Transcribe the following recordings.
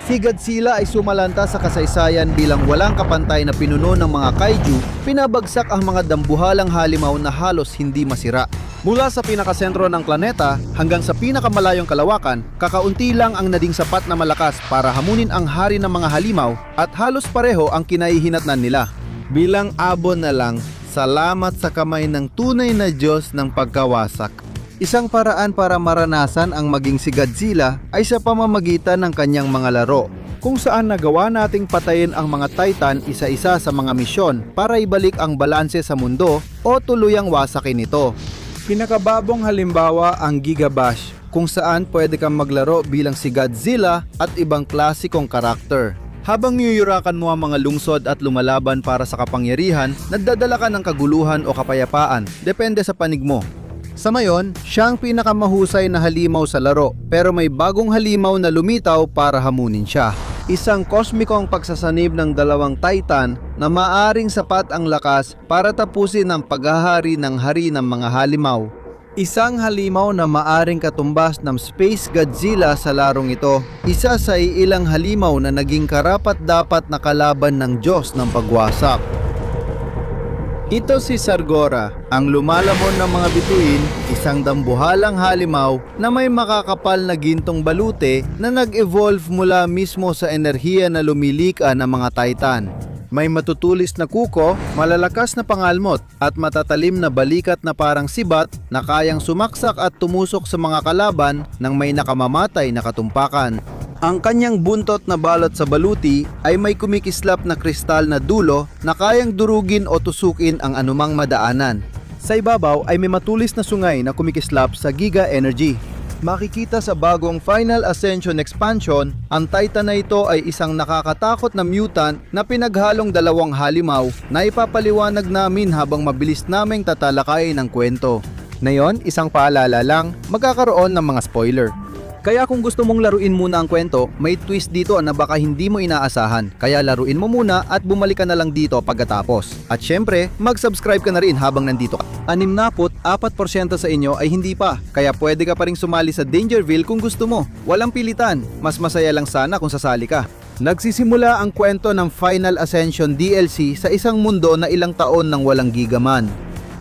Si Godzilla ay sumalanta sa kasaysayan bilang walang kapantay na pinuno ng mga kaiju, pinabagsak ang mga dambuhalang halimaw na halos hindi masira. Mula sa pinakasentro ng planeta hanggang sa pinakamalayong kalawakan, kakaunti lang ang naging sapat na malakas para hamunin ang hari ng mga halimaw at halos pareho ang kinaihinatnan nila. Bilang abon na lang, salamat sa kamay ng tunay na Diyos ng pagkawasak. Isang paraan para maranasan ang maging si Godzilla ay sa pamamagitan ng kanyang mga laro, kung saan nagawa nating patayin ang mga Titan isa-isa sa mga misyon para ibalik ang balanse sa mundo o tuluyang wasakin ito. Pinakababong halimbawa ang Giga Bash, kung saan pwede kang maglaro bilang si Godzilla at ibang klasikong karakter. Habang niyuyurakan mo ang mga lungsod at lumalaban para sa kapangyarihan, nagdadala ka ng kaguluhan o kapayapaan, depende sa panig mo. Sa ngayon, siya ang pinakamahusay na halimaw sa laro, pero may bagong halimaw na lumitaw para hamunin siya. Isang kosmikong pagsasanib ng dalawang Titan na maaring sapat ang lakas para tapusin ang paghahari ng hari ng mga halimaw. Isang halimaw na maaring katumbas ng Space Godzilla sa larong ito, isa sa ilang halimaw na naging karapat-dapat na kalaban ng Diyos ng pagwasak. Ito si Sargora, ang lumalamon ng mga bituin, isang dambuhalang halimaw na may makakapal na gintong balute na nag-evolve mula mismo sa enerhiya na lumilika ng mga Titan. May matutulis na kuko, malalakas na pangalmot at matatalim na balikat na parang sibat na kayang sumaksak at tumusok sa mga kalaban nang may nakamamatay na katumpakan. Ang kanyang buntot na balot sa baluti ay may kumikislap na kristal na dulo na kayang durugin o tusukin ang anumang madaanan. Sa ibabaw ay may matulis na sungay na kumikislap sa Giga Energy. Makikita sa bagong Final Ascension Expansion, ang Titan na ito ay isang nakakatakot na mutant na pinaghalong dalawang halimaw na ipapaliwanag namin habang mabilis naming tatalakayin ang kwento. Ngayon, isang paalala lang, magkakaroon ng mga spoiler. Kaya kung gusto mong laruin muna ang kwento, may twist dito na baka hindi mo inaasahan. Kaya laruin mo muna at bumalik ka na lang dito pagkatapos. At syempre, mag-subscribe ka na rin habang nandito ka. 64% sa inyo ay hindi pa, kaya pwede ka pa rin sumali sa Dangerville kung gusto mo. Walang pilitan, mas masaya lang sana kung sasali ka. Nagsisimula ang kwento ng Final Ascension DLC sa isang mundo na ilang taon nang walang Gigaman.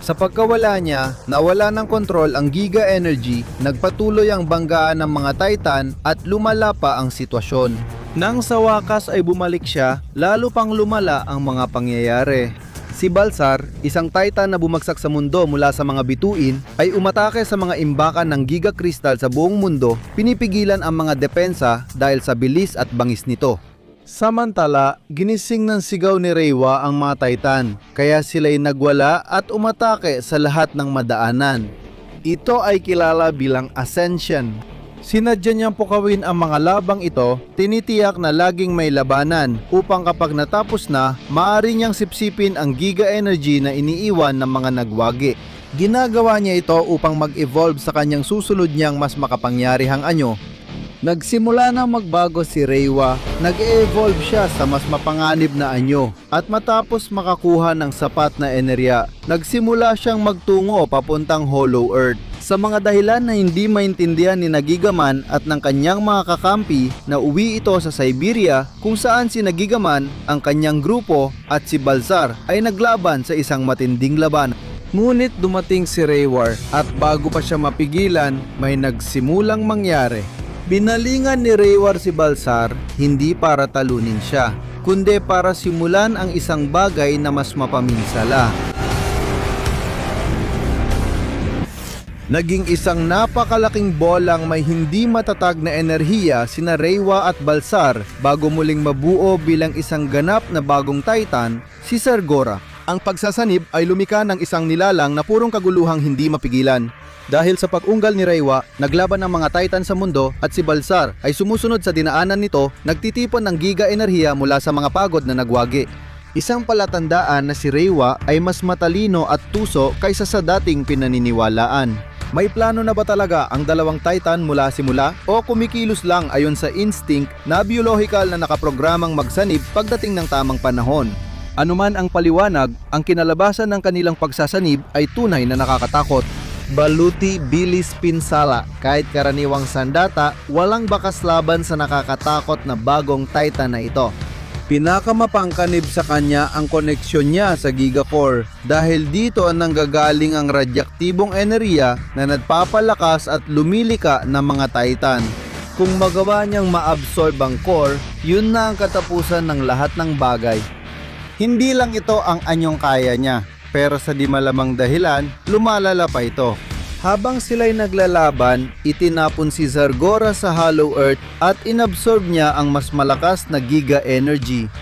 Sa pagkawala niya, nawala ng kontrol ang Giga Energy, nagpatuloy ang banggaan ng mga Titan at lumala pa ang sitwasyon. Nang sa wakas ay bumalik siya, lalo pang lumala ang mga pangyayari. Si Balzar, isang Titan na bumagsak sa mundo mula sa mga bituin, ay umatake sa mga imbakan ng Giga Crystal sa buong mundo, pinipigilan ang mga depensa dahil sa bilis at bangis nito. Samantala, ginising ng sigaw ni Reiwa ang mga Titan, kaya sila'y nagwala at umatake sa lahat ng madaanan. Ito ay kilala bilang Ascension. Sinadya niyang pukawin ang mga labang ito, tinitiyak na laging may labanan upang kapag natapos na, maaari niyang sipsipin ang Giga Energy na iniiwan ng mga nagwagi. Ginagawa niya ito upang mag-evolve sa kanyang susunod niyang mas makapangyarihang anyo. Nagsimula na magbago si Reiwa, nag-evolve siya sa mas mapanganib na anyo at matapos makakuha ng sapat na enerhiya, nagsimula siyang magtungo papuntang Hollow Earth. Sa mga dahilan na hindi maintindihan ni Gigaman at ng kanyang mga kakampi na uwi ito sa Siberia kung saan si Gigaman, ang kanyang grupo at si Balzar ay naglaban sa isang matinding laban. Ngunit dumating si Reiwa at bago pa siya mapigilan, may nagsimulang mangyari. Binalingan ni Reiwa si Balzar hindi para talunin siya, kundi para simulan ang isang bagay na mas mapaminsala. Naging isang napakalaking bolang may hindi matatag na enerhiya sina Reiwa at Balzar bago muling mabuo bilang isang ganap na bagong Titan, si Sargora. Ang pagsasanib ay lumika ng isang nilalang na purong kaguluhang hindi mapigilan. Dahil sa pag-unggal ni Reiwa, naglaban ang mga Titan sa mundo at si Balzar ay sumusunod sa dinaanan nito, nagtitipon ng Giga Enerhiya mula sa mga pagod na nagwagi. Isang palatandaan na si Reiwa ay mas matalino at tuso kaysa sa dating pinaniniwalaan. May plano na ba talaga ang dalawang Titan mula simula o kumikilos lang ayon sa instinct na biyolohikal na nakaprogramang magsanib pagdating ng tamang panahon? Anuman ang paliwanag, ang kinalabasan ng kanilang pagsasanib ay tunay na nakakatakot. Baluti Bilis Pinsala. Kahit karaniwang sandata, walang bakas laban sa nakakatakot na bagong Titan na ito. Pinakamapangkanib sa kanya ang koneksyon niya sa Gigacore dahil dito ang nanggagaling ang radyaktibong enerhiya na nagpapalakas at lumilika ng mga Titan. Kung magawa niyang maabsorb ang core, yun na ang katapusan ng lahat ng bagay. Hindi lang ito ang anyong kaya niya, pero sa di malamang dahilan, lumalala pa ito. Habang sila'y naglalaban, itinapon si Zargora sa Hollow Earth at inabsorb niya ang mas malakas na Giga Energy.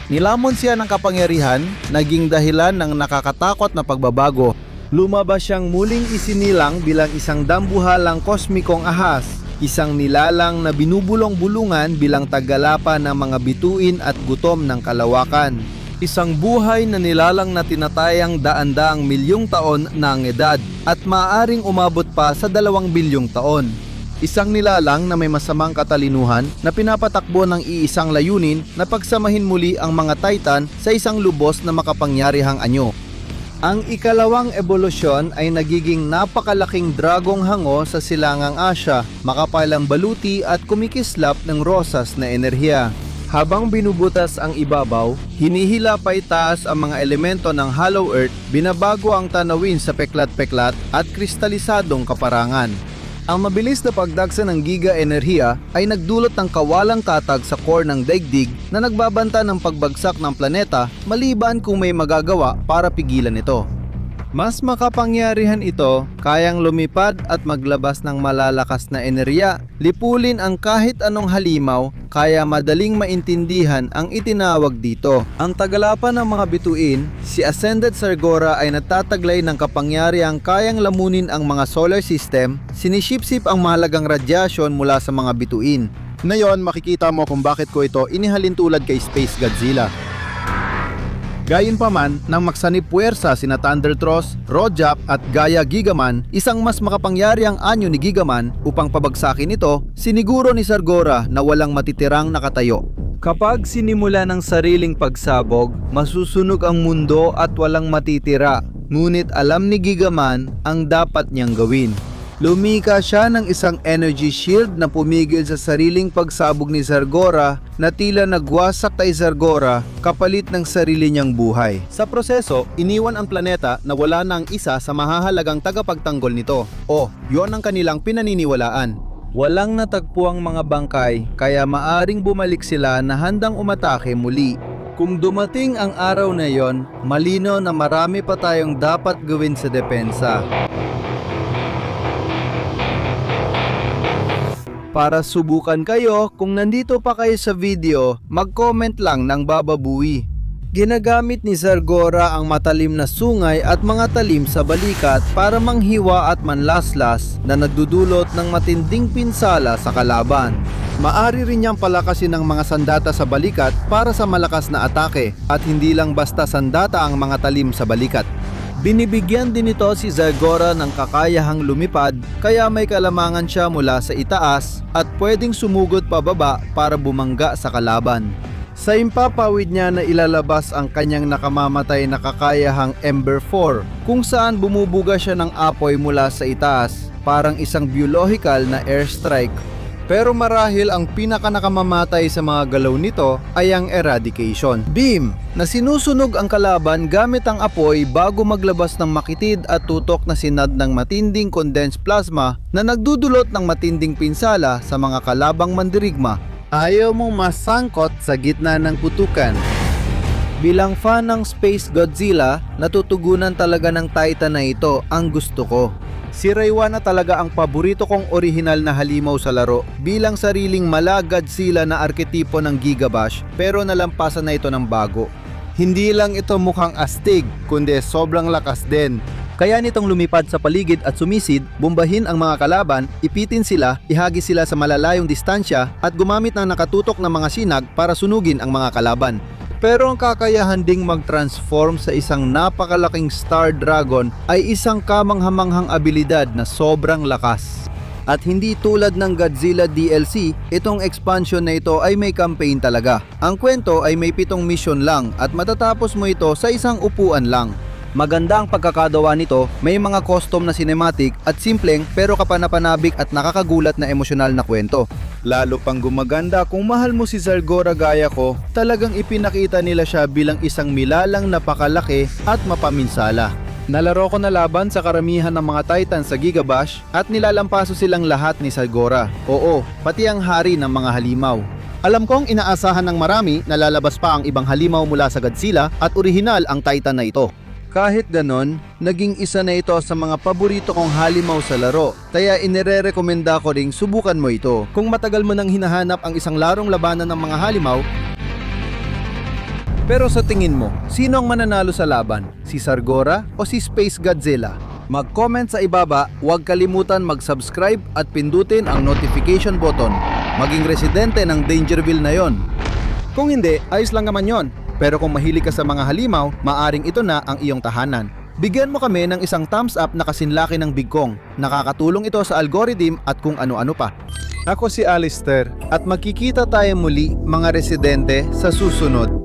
Nilamon siya ng kapangyarihan, naging dahilan ng nakakatakot na pagbabago. Lumabas siyang muling isinilang bilang isang dambuhalang kosmikong ahas, isang nilalang na binubulong-bulungan bilang tagalapa ng mga bituin at gutom ng kalawakan. Isang buhay na nilalang na tinatayang daan-daang milyong taon na ang edad at maaaring umabot pa sa 2 bilyong taon. Isang nilalang na may masamang katalinuhan na pinapatakbo ng iisang layunin na pagsamahin muli ang mga Titan sa isang lubos na makapangyarihang anyo. Ang ikalawang ebolusyon ay nagiging napakalaking dragong hango sa silangang Asya, makapalang baluti at kumikislap ng rosas na enerhiya. Habang binubutas ang ibabaw, hinihila pa itaas ang mga elemento ng Hollow Earth, binabago ang tanawin sa peklat-peklat at kristalisadong kaparangan. Ang mabilis na pagdagsa ng Giga Enerhiya ay nagdulot ng kawalang katag sa core ng daigdig na nagbabanta ng pagbagsak ng planeta maliban kung may magagawa para pigilan ito. Mas makapangyarihan ito, kayang lumipad at maglabas ng malalakas na enerhiya, lipulin ang kahit anong halimaw, kaya madaling maintindihan ang itinawag dito. Ang tagalapa ng mga bituin, si Ascended Zargora ay natataglay ng kapangyarihang kayang lamunin ang mga solar system, sinisipsip ang mahalagang radyasyon mula sa mga bituin. Ngayon, makikita mo kung bakit ko ito inihalin tulad kay Space Godzilla. Gayunpaman, nang magsanib puwersa sina Thundertross, Rojap at Gaia Gigaman, isang mas makapangyarihang anyo ni Gigaman upang pabagsakin ito, siniguro ni Zargora na walang matitirang nakatayo. Kapag sinimula ng sariling pagsabog, masusunog ang mundo at walang matitira. Ngunit alam ni Gigaman ang dapat niyang gawin. Lumika siya ng isang energy shield na pumigil sa sariling pagsabog ni Zargora na tila nagwasak kay Zargora kapalit ng sarili niyang buhay. Sa proseso, iniwan ang planeta na wala na ang isa sa mahahalagang tagapagtanggol nito. Yon ang kanilang pinaniniwalaan. Walang natagpuang mga bangkay kaya maaring bumalik sila na handang umatake muli. Kung dumating ang araw na yon, malinaw na marami pa tayong dapat gawin sa depensa. Para subukan kayo, kung nandito pa kayo sa video, mag-comment lang ng bababuwi. Ginagamit ni Zargora ang matalim na sungay at mga talim sa balikat para manghiwa at manlaslas na nagdudulot ng matinding pinsala sa kalaban. Maari rin niyang palakasin ang mga sandata sa balikat para sa malakas na atake at hindi lang basta sandata ang mga talim sa balikat. Binibigyan din ito si Zargora ng kakayahang lumipad kaya may kalamangan siya mula sa itaas at pwedeng sumugod pababa para bumangga sa kalaban. Sa impapawid niya na ilalabas ang kanyang nakamamatay na kakayahang Ember 4 kung saan bumubuga siya ng apoy mula sa itaas, parang isang biological na airstrike. Pero marahil ang pinakanakamamatay sa mga galaw nito ay ang Eradication Beam na sinusunog ang kalaban gamit ang apoy bago maglabas ng makitid at tutok na sinad ng matinding condensed plasma na nagdudulot ng matinding pinsala sa mga kalabang mandirigma. Ayaw mong masangkot sa gitna ng putukan. Bilang fan ng Space Godzilla, natutugunan talaga ng Titan na ito ang gusto ko. Si Reiwa na talaga ang paborito kong orihinal na halimaw sa laro bilang sariling mala Godzilla na arketipo ng Gigabash pero nalampasan na ito ng bago. Hindi lang ito mukhang astig kundi sobrang lakas din. Kaya nitong lumipad sa paligid at sumisid, bombahin ang mga kalaban, ipitin sila, ihagis sila sa malalayong distansya at gumamit ng nakatutok na mga sinag para sunugin ang mga kalaban. Pero ang kakayahan ding mag-transform sa isang napakalaking Star Dragon ay isang kamanghamanghang abilidad na sobrang lakas. At hindi tulad ng Godzilla DLC, itong expansion na ito ay may campaign talaga. Ang kwento ay may 7 mission lang at matatapos mo ito sa isang upuan lang. Maganda ang pagkakagawa nito, may mga custom na cinematic at simpleng pero kapanapanabik at nakakagulat na emosyonal na kwento. Lalo pang gumaganda kung mahal mo si Zalgora gaya ko, talagang ipinakita nila siya bilang isang milalang napakalaki at mapaminsala. Nalaro ko na laban sa karamihan ng mga Titans sa Gigabash at nilalampaso silang lahat ni Zalgora. Oo, pati ang hari ng mga halimaw. Alam kong inaasahan ng marami na lalabas pa ang ibang halimaw mula sa Godzilla at orihinal ang Titan na ito. Kahit ganon, naging isa na ito sa mga paborito kong halimaw sa laro, kaya inirerekomenda ko ring subukan mo ito. Kung matagal mo nang hinahanap ang isang larong labanan ng mga halimaw, pero sa tingin mo, sino ang mananalo sa laban? Si Zalgora o si Space Godzilla? Mag-comment sa ibaba, huwag kalimutan mag-subscribe at pindutin ang notification button. Maging residente ng Dangerville na yon. Kung hindi, ayos lang naman yon. Pero kung mahilig ka sa mga halimaw, maaring ito na ang iyong tahanan. Bigyan mo kami ng isang thumbs up na kasinlaki ng Big Kong. Nakakatulong ito sa algorithm at kung ano-ano pa. Ako si Alistair at magkikita tayo muli mga residente sa susunod.